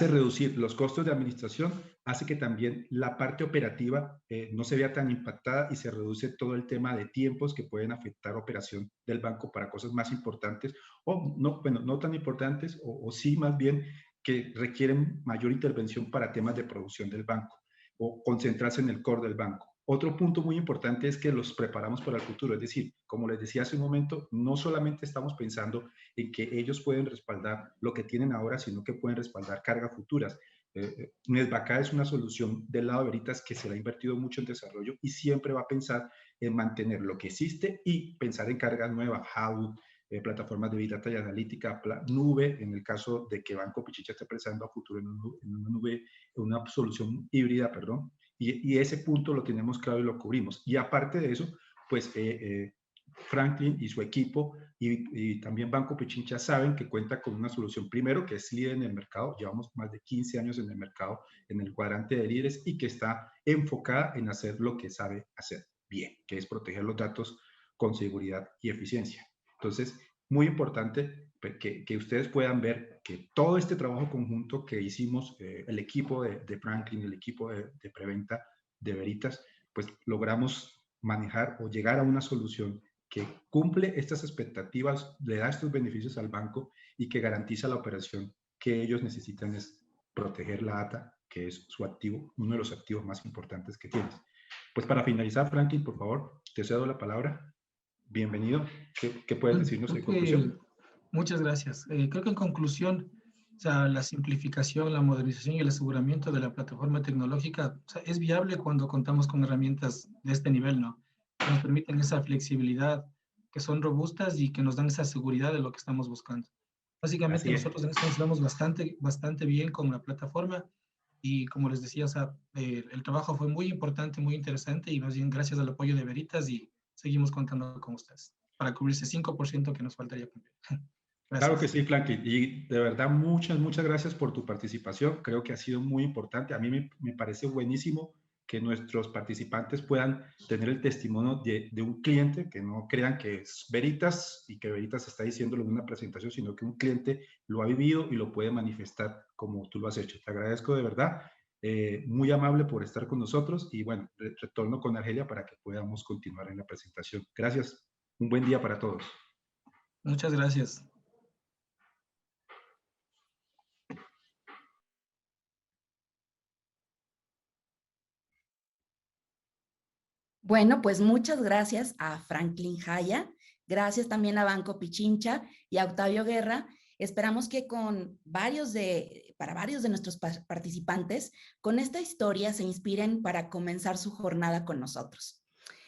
reducir los costos de administración, hace que también la parte operativa no se vea tan impactada y se reduce todo el tema de tiempos que pueden afectar operación del banco para cosas más importantes o no, bueno, no tan importantes o sí más bien que requieren mayor intervención para temas de producción del banco o concentrarse en el core del banco. Otro punto muy importante es que los preparamos para el futuro, es decir, como les decía hace un momento, no solamente estamos pensando en que ellos pueden respaldar lo que tienen ahora, sino que pueden respaldar cargas futuras. Netbacá es una solución del lado de Veritas que se le ha invertido mucho en desarrollo y siempre va a pensar en mantener lo que existe y pensar en cargas nuevas, Hadoop, plataformas de Big Data y analítica, nube, en el caso de que Banco Pichincha esté pensando a futuro en una nube, una solución híbrida, perdón, y ese punto lo tenemos claro y lo cubrimos. Y aparte de eso, pues Franklin y su equipo y también Banco Pichincha saben que cuenta con una solución, primero, que es líder en el mercado, llevamos más de 15 años en el mercado, en el cuadrante de líderes, y que está enfocada en hacer lo que sabe hacer bien, que es proteger los datos con seguridad y eficiencia. Entonces, muy importante que ustedes puedan ver que todo este trabajo conjunto que hicimos, el equipo de Franklin, el equipo de Preventa de Veritas, pues logramos manejar o llegar a una solución que cumple estas expectativas, le da estos beneficios al banco y que garantiza la operación que ellos necesitan, es proteger la data, que es su activo, uno de los activos más importantes que tienes. Pues para finalizar, Franklin, por favor, te cedo la palabra. Bienvenido. ¿Qué puedes decirnos en conclusión? Muchas gracias. Creo que en conclusión, o sea, la simplificación, la modernización y el aseguramiento de la plataforma tecnológica, o sea, es viable cuando contamos con herramientas de este nivel, ¿no? Que nos permiten esa flexibilidad, que son robustas y que nos dan esa seguridad de lo que estamos buscando. Básicamente nosotros en esto nos vamos bastante bien con la plataforma Y como les decía, o sea, el trabajo fue muy importante, muy interesante, y más bien gracias al apoyo de Veritas, y seguimos contando con ustedes para cubrir ese 5% que nos faltaría cumplir. Claro que Gracias. sí, Franklin. Y de verdad, muchas gracias por tu participación. Creo que ha sido muy importante. A mí me parece buenísimo que nuestros participantes puedan tener el testimonio de un cliente, que no crean que es Veritas y que Veritas está diciéndolo en una presentación, sino que un cliente lo ha vivido y lo puede manifestar como tú lo has hecho. Te agradezco de verdad. Muy amable por estar con nosotros y bueno, retorno con Argelia para que podamos continuar en la presentación. Gracias. Un buen día para todos. Muchas gracias. Bueno, pues muchas gracias a Franklin Jaya, gracias también a Banco Pichincha y a Octavio Guerra. Esperamos que para varios de nuestros participantes, con esta historia se inspiren para comenzar su jornada con nosotros.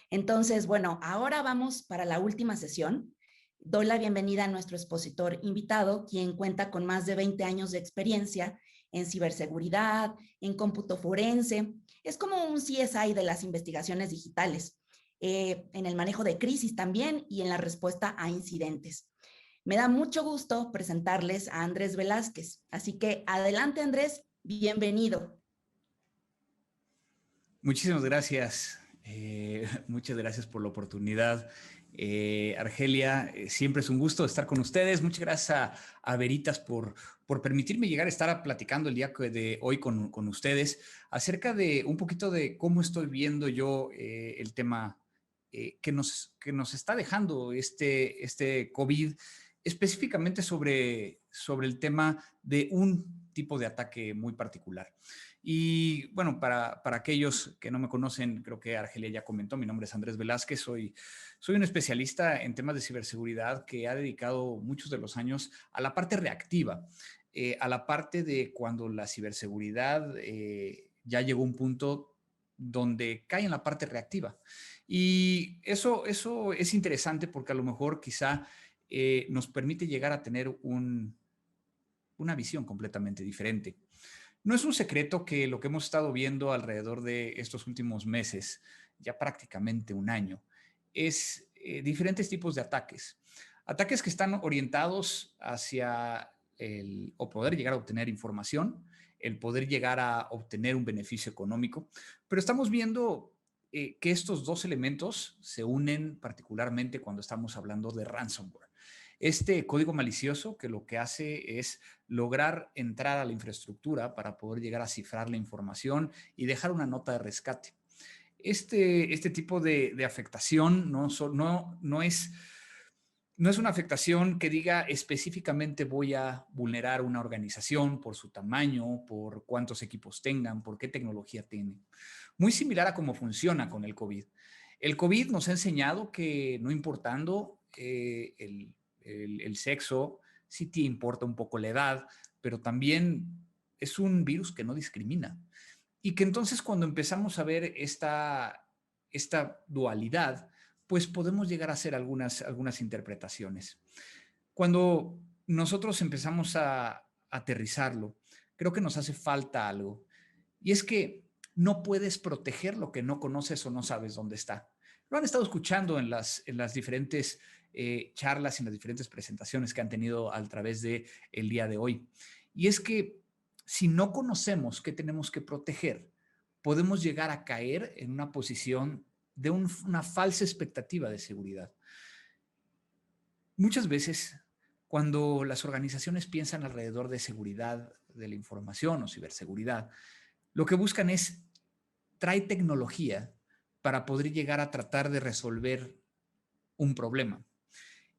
Entonces, bueno, ahora vamos para la última sesión. Doy la bienvenida a nuestro expositor invitado, quien cuenta con más de 20 años de experiencia en ciberseguridad, en cómputo forense. Es como un CSI de las investigaciones digitales, en el manejo de crisis también y en la respuesta a incidentes. Me da mucho gusto presentarles a Andrés Velázquez. Así que adelante, Andrés, bienvenido. Muchísimas gracias. Muchas gracias por la oportunidad. Argelia, siempre es un gusto estar con ustedes. Muchas gracias a Veritas por permitirme llegar a estar platicando el día de hoy con ustedes acerca de un poquito de cómo estoy viendo yo el tema que nos está dejando este COVID, específicamente sobre el tema de un tipo de ataque muy particular. Y bueno, para aquellos que no me conocen, creo que Argelia ya comentó, mi nombre es Andrés Velázquez, soy un especialista en temas de ciberseguridad que ha dedicado muchos de los años a la parte reactiva, a la parte de cuando la ciberseguridad ya llegó a un punto donde cae en la parte reactiva. Y eso es interesante porque a lo mejor quizá nos permite llegar a tener una visión completamente diferente. No es un secreto que lo que hemos estado viendo alrededor de estos últimos meses, ya prácticamente un año, es diferentes tipos de ataques. Ataques que están orientados hacia o poder llegar a obtener información, el poder llegar a obtener un beneficio económico, pero estamos viendo que estos dos elementos se unen particularmente cuando estamos hablando de ransomware. Este código malicioso que lo que hace es lograr entrar a la infraestructura para poder llegar a cifrar la información y dejar una nota de rescate. Este tipo de afectación no es una afectación que diga específicamente voy a vulnerar una organización por su tamaño, por cuántos equipos tengan, por qué tecnología tiene. Muy similar a cómo funciona con el COVID. El COVID nos ha enseñado que no importando el sexo, sí te importa un poco la edad, pero también es un virus que no discrimina. Y que entonces cuando empezamos a ver esta dualidad, pues podemos llegar a hacer algunas interpretaciones. Cuando nosotros empezamos a aterrizarlo, creo que nos hace falta algo. Y es que no puedes proteger lo que no conoces o no sabes dónde está. Lo han estado escuchando en las diferentes charlas y en las diferentes presentaciones que han tenido a través del día de hoy. Y es que si no conocemos qué tenemos que proteger, podemos llegar a caer en una posición de una falsa expectativa de seguridad. Muchas veces, cuando las organizaciones piensan alrededor de seguridad de la información o ciberseguridad, lo que buscan es traer tecnología para poder llegar a tratar de resolver un problema.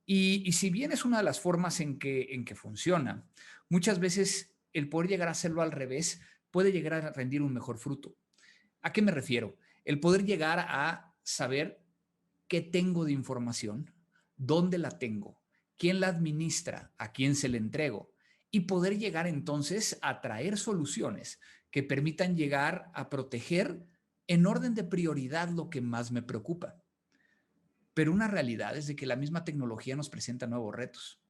Y si bien es una de las formas en que funciona, muchas veces el poder llegar a hacerlo al revés puede llegar a rendir un mejor fruto. ¿A qué me refiero? El poder llegar a saber qué tengo de información, dónde la tengo, quién la administra, a quién se la entrego, y poder llegar entonces a traer soluciones que permitan llegar a proteger en orden de prioridad lo que más me preocupa. Pero una realidad es de que la misma tecnología nos presenta nuevos retos.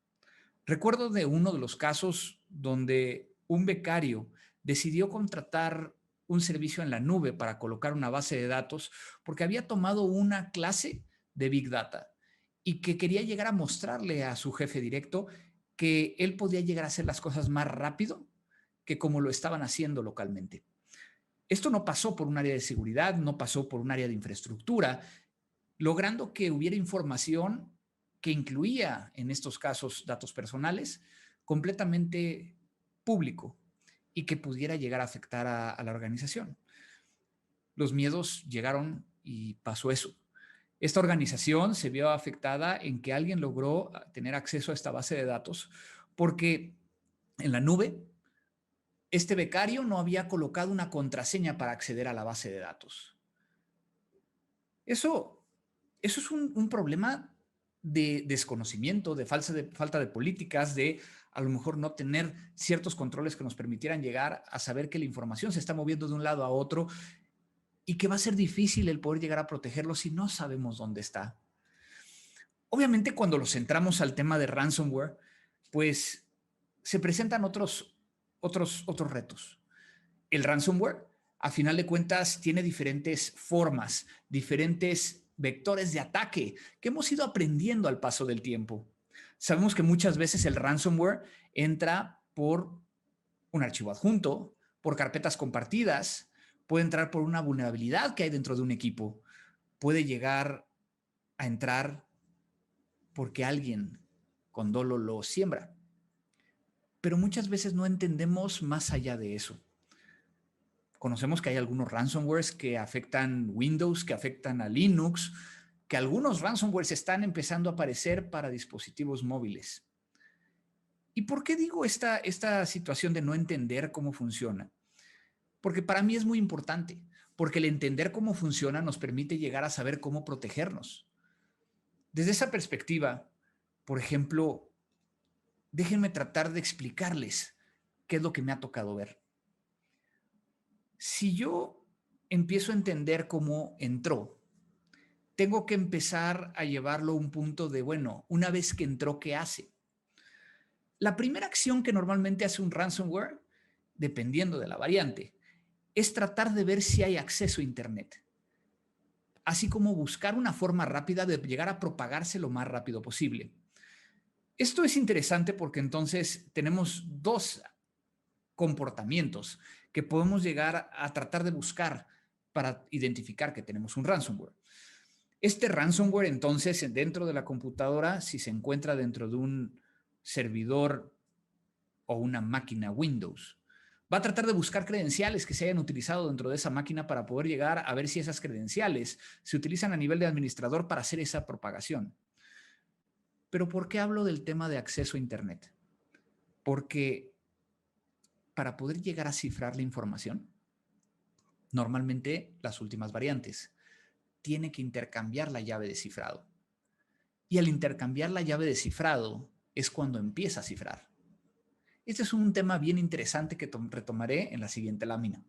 Recuerdo de uno de los casos donde un becario decidió contratar un servicio en la nube para colocar una base de datos porque había tomado una clase de Big Data y que quería llegar a mostrarle a su jefe directo que él podía llegar a hacer las cosas más rápido que como lo estaban haciendo localmente. Esto no pasó por un área de seguridad, no pasó por un área de infraestructura, logrando que hubiera información que incluía, en estos casos, datos personales, completamente público y que pudiera llegar a afectar a la organización. Los miedos llegaron y pasó eso. Esta organización se vio afectada en que alguien logró tener acceso a esta base de datos porque en la nube este becario no había colocado una contraseña para acceder a la base de datos. Eso es un problema de desconocimiento, de falta de políticas, de a lo mejor no tener ciertos controles que nos permitieran llegar a saber que la información se está moviendo de un lado a otro y que va a ser difícil el poder llegar a protegerlo si no sabemos dónde está. Obviamente, cuando los centramos al tema de ransomware, pues se presentan otros retos. El ransomware, a final de cuentas, tiene diferentes formas, diferentes vectores de ataque que hemos ido aprendiendo al paso del tiempo. Sabemos que muchas veces el ransomware entra por un archivo adjunto, por carpetas compartidas, puede entrar por una vulnerabilidad que hay dentro de un equipo, puede llegar a entrar porque alguien con dolo lo siembra. Pero muchas veces no entendemos más allá de eso. Conocemos que hay algunos ransomwares que afectan Windows, que afectan a Linux, que algunos ransomwares están empezando a aparecer para dispositivos móviles. ¿Y por qué digo esta situación de no entender cómo funciona? Porque para mí es muy importante, porque el entender cómo funciona nos permite llegar a saber cómo protegernos. Desde esa perspectiva, por ejemplo, déjenme tratar de explicarles qué es lo que me ha tocado ver. Si yo empiezo a entender cómo entró, tengo que empezar a llevarlo a un punto de, bueno, una vez que entró, ¿qué hace? La primera acción que normalmente hace un ransomware, dependiendo de la variante, es tratar de ver si hay acceso a Internet, así como buscar una forma rápida de llegar a propagarse lo más rápido posible. Esto es interesante porque entonces tenemos dos comportamientos que podemos llegar a tratar de buscar para identificar que tenemos un ransomware. Este ransomware, entonces, dentro de la computadora, si se encuentra dentro de un servidor o una máquina Windows, va a tratar de buscar credenciales que se hayan utilizado dentro de esa máquina para poder llegar a ver si esas credenciales se utilizan a nivel de administrador para hacer esa propagación. Pero ¿por qué hablo del tema de acceso a Internet? Porque para poder llegar a cifrar la información, normalmente las últimas variantes, tiene que intercambiar la llave de cifrado. Y al intercambiar la llave de cifrado es cuando empieza a cifrar. Este es un tema bien interesante que retomaré en la siguiente lámina.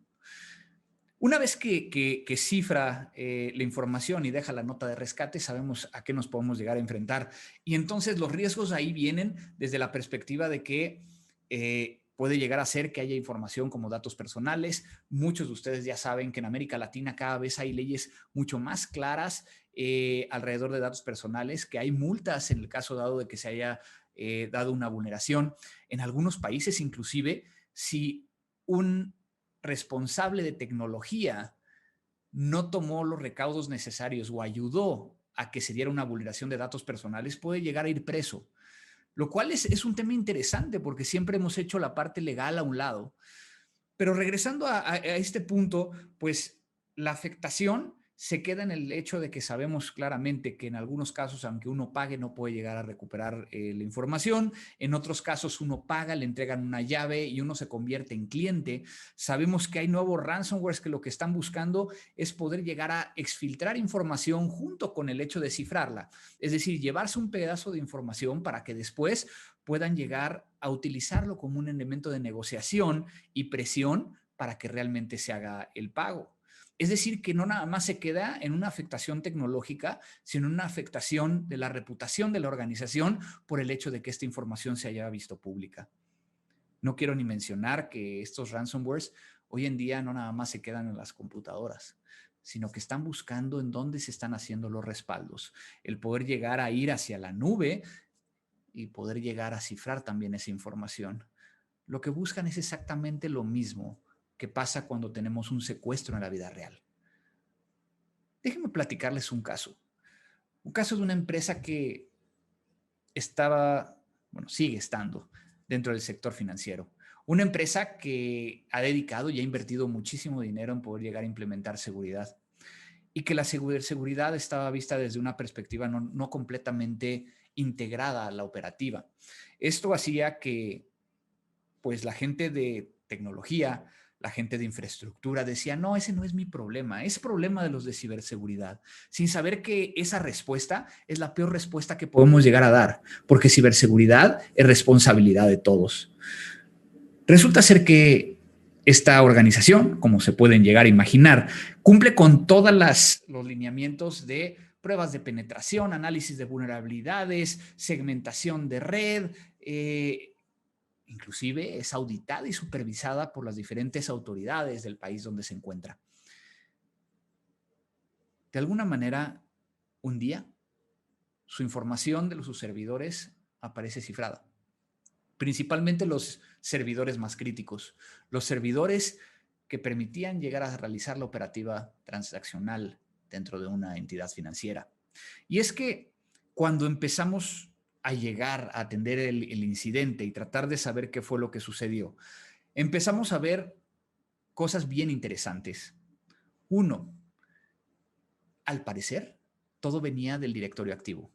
Una vez que cifra la información y deja la nota de rescate, sabemos a qué nos podemos llegar a enfrentar. Y entonces los riesgos ahí vienen desde la perspectiva de que puede llegar a ser que haya información como datos personales. Muchos de ustedes ya saben que en América Latina cada vez hay leyes mucho más claras alrededor de datos personales, que hay multas en el caso dado de que se haya dado una vulneración. En algunos países, inclusive, si un responsable de tecnología no tomó los recaudos necesarios o ayudó a que se diera una vulneración de datos personales, puede llegar a ir preso. Lo cual es un tema interesante porque siempre hemos hecho la parte legal a un lado. Pero regresando a este punto, pues la afectación se queda en el hecho de que sabemos claramente que en algunos casos, aunque uno pague, no puede llegar a recuperar la información. En otros casos, uno paga, le entregan una llave y uno se convierte en cliente. Sabemos que hay nuevos ransomwares que lo que están buscando es poder llegar a exfiltrar información junto con el hecho de cifrarla. Es decir, llevarse un pedazo de información para que después puedan llegar a utilizarlo como un elemento de negociación y presión para que realmente se haga el pago. Es decir, que no nada más se queda en una afectación tecnológica, sino en una afectación de la reputación de la organización por el hecho de que esta información se haya visto pública. No quiero ni mencionar que estos ransomwares hoy en día no nada más se quedan en las computadoras, sino que están buscando en dónde se están haciendo los respaldos. El poder llegar a ir hacia la nube y poder llegar a cifrar también esa información. Lo que buscan es exactamente lo mismo que pasa cuando tenemos un secuestro en la vida real. Déjenme platicarles un caso. Un caso de una empresa que sigue estando dentro del sector financiero. Una empresa que ha dedicado y ha invertido muchísimo dinero en poder llegar a implementar seguridad y que la seguridad estaba vista desde una perspectiva no completamente integrada a la operativa. Esto hacía que pues la gente de tecnología, la gente de infraestructura decía, no, ese no es mi problema, es problema de los de ciberseguridad, sin saber que esa respuesta es la peor respuesta que podemos llegar a dar, porque ciberseguridad es responsabilidad de todos. Resulta ser que esta organización, como se pueden llegar a imaginar, cumple con todos los lineamientos de pruebas de penetración, análisis de vulnerabilidades, segmentación de red, inclusive es auditada y supervisada por las diferentes autoridades del país donde se encuentra. De alguna manera, un día, su información de sus servidores aparece cifrada. Principalmente los servidores más críticos, los servidores que permitían llegar a realizar la operativa transaccional dentro de una entidad financiera. Y es que cuando empezamos a llegar a atender el incidente y tratar de saber qué fue lo que sucedió, empezamos a ver cosas bien interesantes. Uno, al parecer, todo venía del directorio activo.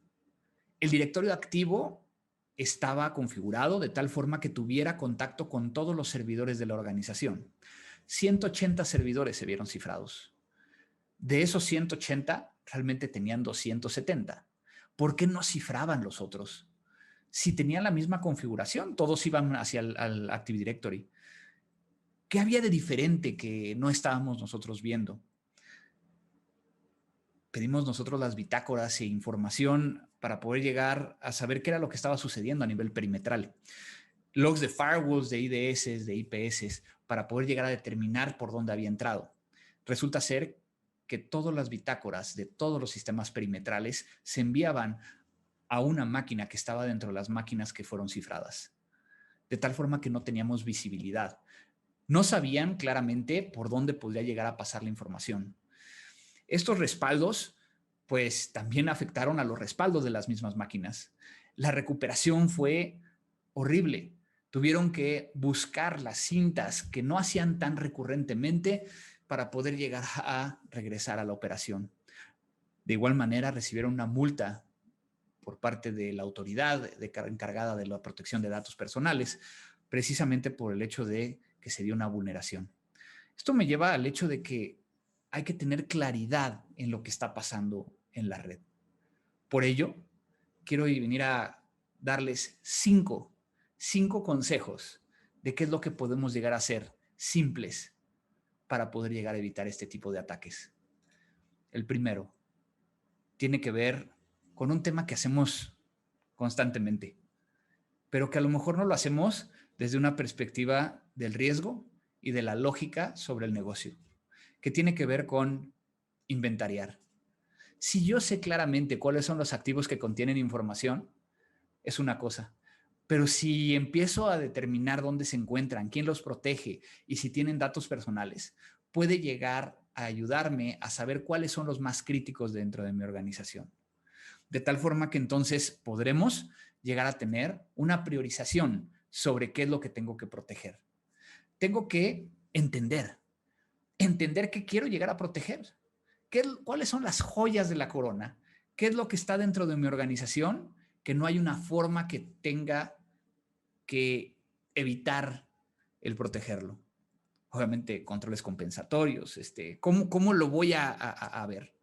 El directorio activo estaba configurado de tal forma que tuviera contacto con todos los servidores de la organización. 180 servidores se vieron cifrados. De esos 180, realmente tenían 270. ¿Por qué no cifraban los otros? Si tenían la misma configuración, todos iban hacia el Active Directory. ¿Qué había de diferente que no estábamos nosotros viendo? Pedimos nosotros las bitácoras e información para poder llegar a saber qué era lo que estaba sucediendo a nivel perimetral. Logs de firewalls, de IDS, de IPS, para poder llegar a determinar por dónde había entrado. Resulta ser que todas las bitácoras de todos los sistemas perimetrales se enviaban a una máquina que estaba dentro de las máquinas que fueron cifradas. De tal forma que no teníamos visibilidad. No sabían claramente por dónde podría llegar a pasar la información. Estos respaldos, pues, también afectaron a los respaldos de las mismas máquinas. La recuperación fue horrible. Tuvieron que buscar las cintas que no hacían tan recurrentemente para poder llegar a regresar a la operación. De igual manera, recibieron una multa por parte de la autoridad encargada de la protección de datos personales, precisamente por el hecho de que se dio una vulneración. Esto me lleva al hecho de que hay que tener claridad en lo que está pasando en la red. Por ello, quiero venir a darles cinco consejos de qué es lo que podemos llegar a hacer simples para poder llegar a evitar este tipo de ataques. El primero tiene que ver con un tema que hacemos constantemente, pero que a lo mejor no lo hacemos desde una perspectiva del riesgo y de la lógica sobre el negocio, que tiene que ver con inventariar. Si yo sé claramente cuáles son los activos que contienen información, es una cosa. Pero si empiezo a determinar dónde se encuentran, quién los protege y si tienen datos personales, puede llegar a ayudarme a saber cuáles son los más críticos dentro de mi organización. De tal forma que entonces podremos llegar a tener una priorización sobre qué es lo que tengo que proteger. Tengo que entender qué quiero llegar a proteger. ¿Cuáles son las joyas de la corona? ¿Qué es lo que está dentro de mi organización que no hay una forma que tenga que evitar el protegerlo? Obviamente, controles compensatorios. ¿Cómo lo voy a ver?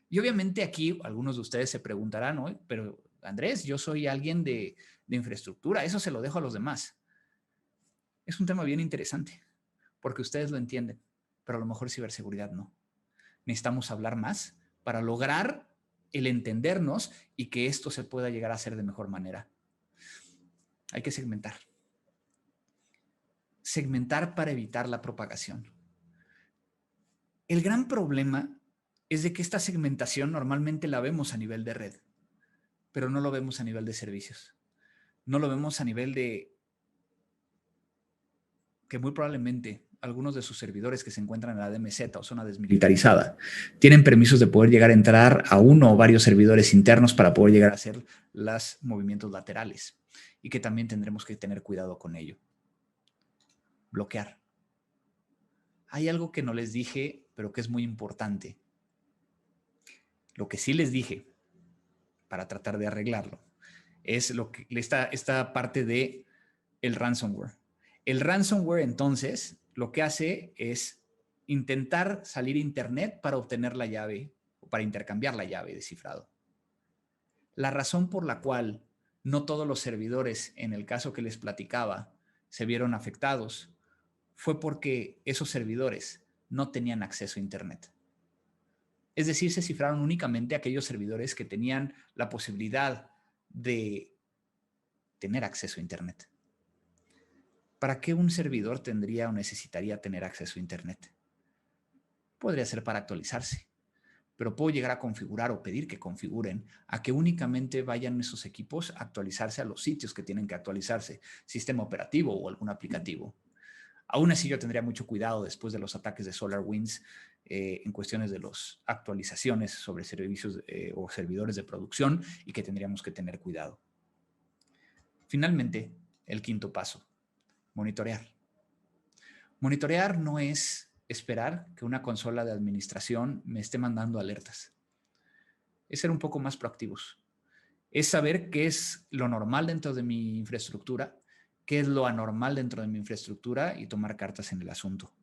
Y obviamente aquí algunos de ustedes se preguntarán, ¿no? Pero Andrés, yo soy alguien de infraestructura, eso se lo dejo a los demás. Es un tema bien interesante, porque ustedes lo entienden, pero a lo mejor ciberseguridad no. Necesitamos hablar más para lograr el entendernos y que esto se pueda llegar a hacer de mejor manera. Hay que segmentar. segmentar para evitar la propagación. El gran problema es de que esta segmentación normalmente la vemos a nivel de red, pero no lo vemos a nivel de servicios. No lo vemos a nivel de que muy probablemente algunos de sus servidores que se encuentran en la DMZ o zona desmilitarizada tienen permisos de poder llegar a entrar a uno o varios servidores internos para poder llegar a hacer los movimientos laterales, y que también tendremos que tener cuidado con ello. Bloquear. Hay algo que no les dije, pero que es muy importante. Lo que sí les dije, para tratar de arreglarlo, es esta parte de el ransomware. El ransomware, entonces, lo que hace es intentar salir a internet para obtener la llave o para intercambiar la llave de cifrado. La razón por la cual no todos los servidores, en el caso que les platicaba, se vieron afectados fue porque esos servidores no tenían acceso a internet. Es decir, se cifraron únicamente aquellos servidores que tenían la posibilidad de tener acceso a internet. ¿Para qué un servidor tendría o necesitaría tener acceso a internet? Podría ser para actualizarse, pero puedo llegar a configurar o pedir que configuren a que únicamente vayan esos equipos a actualizarse a los sitios que tienen que actualizarse, sistema operativo o algún aplicativo. Aún así, yo tendría mucho cuidado después de los ataques de SolarWinds en cuestiones de las actualizaciones sobre servicios o servidores de producción, y que tendríamos que tener cuidado. Finalmente, el quinto paso: monitorear. Monitorear no es esperar que una consola de administración me esté mandando alertas. Es ser un poco más proactivos. Es saber qué es lo normal dentro de mi infraestructura, qué es lo anormal dentro de mi infraestructura, y tomar cartas en el asunto.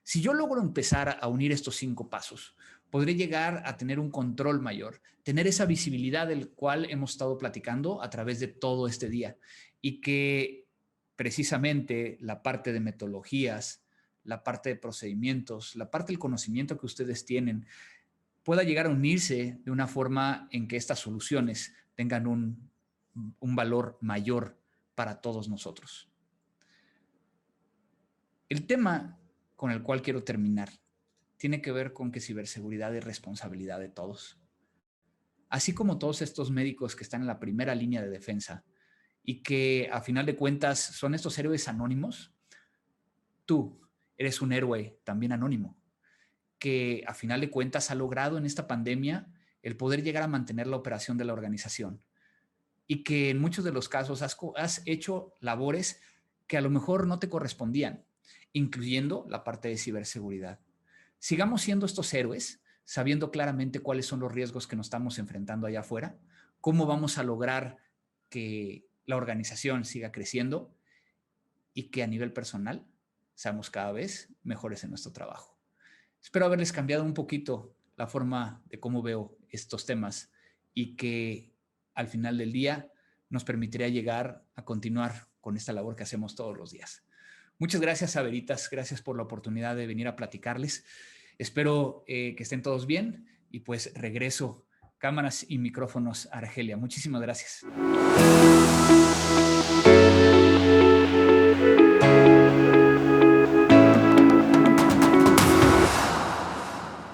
Si yo logro empezar a unir estos 5 pasos, podré llegar a tener un control mayor, tener esa visibilidad del cual hemos estado platicando a través de todo este día, y que precisamente la parte de metodologías, la parte de procedimientos, la parte del conocimiento que ustedes tienen, pueda llegar a unirse de una forma en que estas soluciones tengan un valor mayor para todos nosotros. El tema con el cual quiero terminar tiene que ver con que ciberseguridad es responsabilidad de todos. Así como todos estos médicos que están en la primera línea de defensa y que a final de cuentas son estos héroes anónimos, tú eres un héroe también anónimo, que a final de cuentas ha logrado en esta pandemia el poder llegar a mantener la operación de la organización, y que en muchos de los casos has hecho labores que a lo mejor no te correspondían, incluyendo la parte de ciberseguridad. Sigamos siendo estos héroes, sabiendo claramente cuáles son los riesgos que nos estamos enfrentando allá afuera, cómo vamos a lograr que la organización siga creciendo, y que a nivel personal seamos cada vez mejores en nuestro trabajo. Espero haberles cambiado un poquito la forma de cómo veo estos temas, y que al final del día nos permitiría llegar a continuar con esta labor que hacemos todos los días. Muchas gracias a Veritas, gracias por la oportunidad de venir a platicarles. Espero que estén todos bien, y pues regreso cámaras y micrófonos a Argelia. Muchísimas gracias.